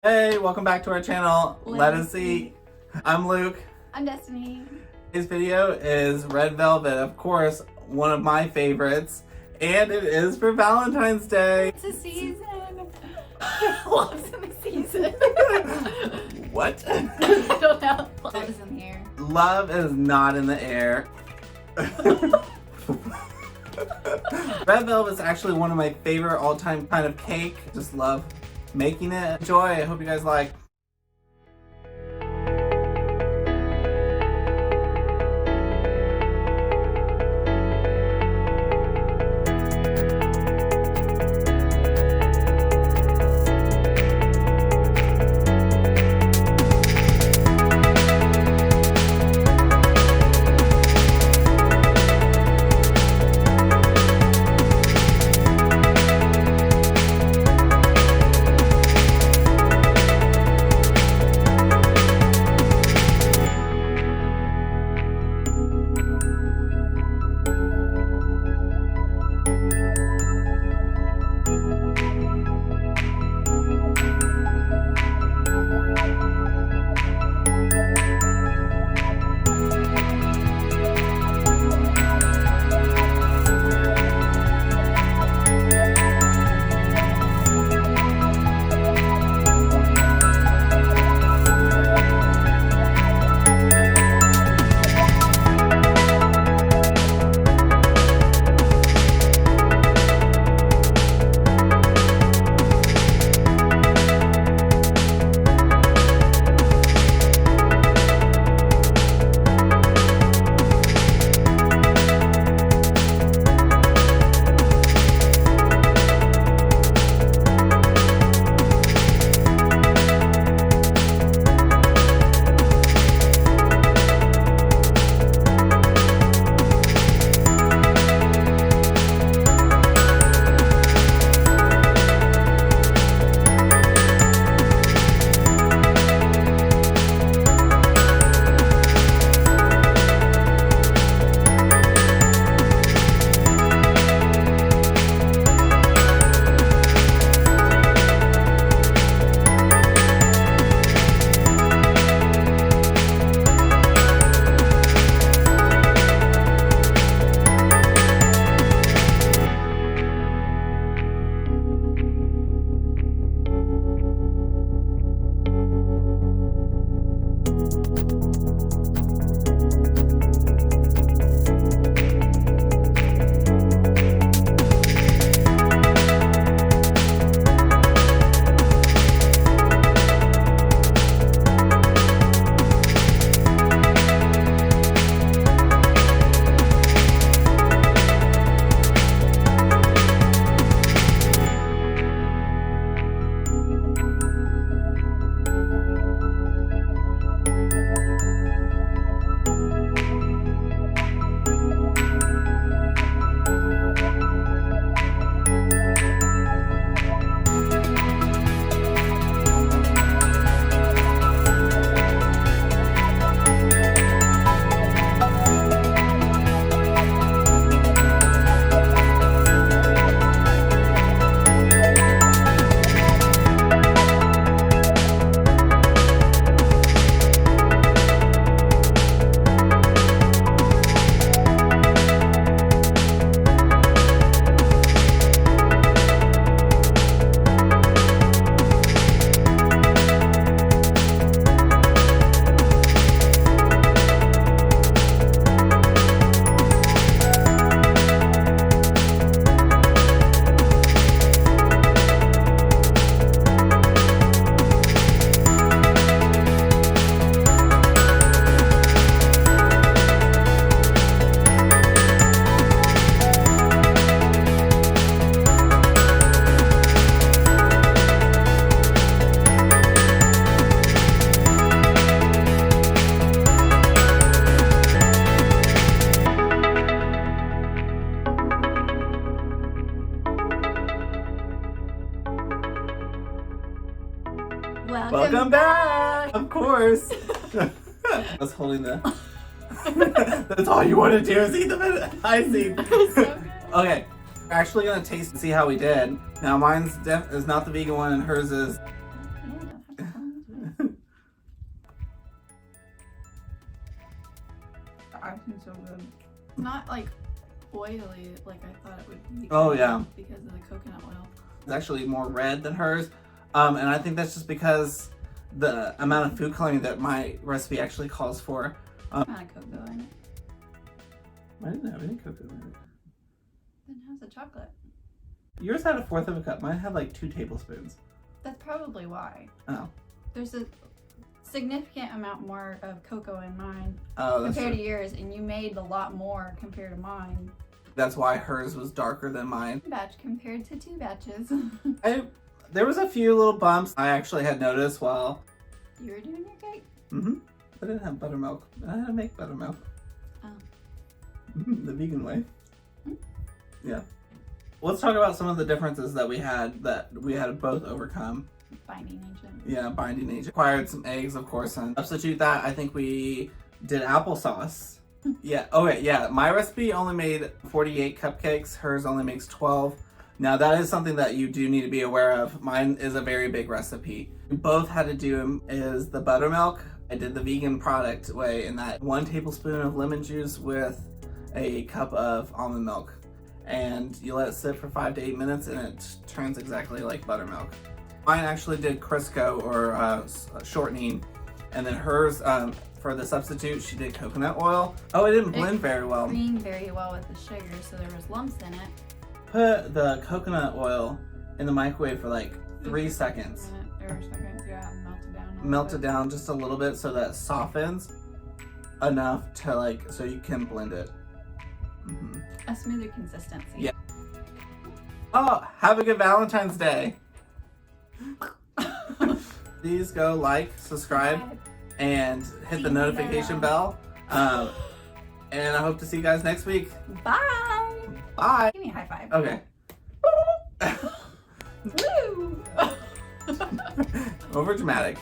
Hey, welcome back to our channel, LettuceEat. I'm Luke. I'm Destiny. Today's video is Red Velvet, of course, one of my favorites, and it is for Valentine's Day. It's a season. Love's in the season. What? I don't know. Love is in the air. Love is not in the air. Red Velvet is actually one of my favorite all-time kind of cake. Just love making it. Enjoy. I hope you guys like. Welcome back! Of course! I was holding the... That's all you want to do is eat the icing. Okay, we're actually going to taste and see how we did. Now mine's is not the vegan one and hers is... icing's so good. Not like oily like I thought it would be. Oh, yeah. Because of the coconut oil. It's actually more red than hers. And I think that's just because the amount of food coloring that my recipe actually calls for. Amount of cocoa in it. I didn't have any cocoa in it. Then how's the chocolate? Yours had 1/4 of a cup. Mine had like 2 tablespoons. That's probably why. Oh. There's a significant amount more of cocoa in mine Oh, that's compared true. to yours, and you made a lot more compared to mine. That's why hers was darker than mine. Batch compared to 2 batches. There was a few little bumps I actually had noticed while You were doing your cake? I didn't have buttermilk. I had to make buttermilk. Oh. The vegan way. Mm. Yeah. Let's talk about some of the differences that we had both overcome. Binding agent. Yeah, binding agent. Required some eggs, of course, and substitute that. I think we did applesauce. Yeah. Okay. Yeah. My recipe only made 48 cupcakes. Hers only makes 12. Now that is something that you do need to be aware of. Mine is a very big recipe. We both had to do is the buttermilk. I did the vegan product way in that 1 tablespoon of lemon juice with a cup of almond milk. And you let it sit for 5 to 8 minutes and it turns exactly like buttermilk. Mine actually did Crisco or shortening, and then hers for the substitute she did coconut oil. Oh, it didn't blend very well. Creamed very well with the sugar, so there was lumps in it. Put the coconut oil in the microwave for like 3 seconds. Seconds, yeah, melted down. Melt it down just a little bit so that it softens enough to like so you can blend it. A smoother consistency. Yeah. Oh, have a good Valentine's Day. Please go like, subscribe, and hit the notification bell. And I hope to see you guys next week. Bye. Bye. Give me a high five. Okay. Woo! Over dramatic.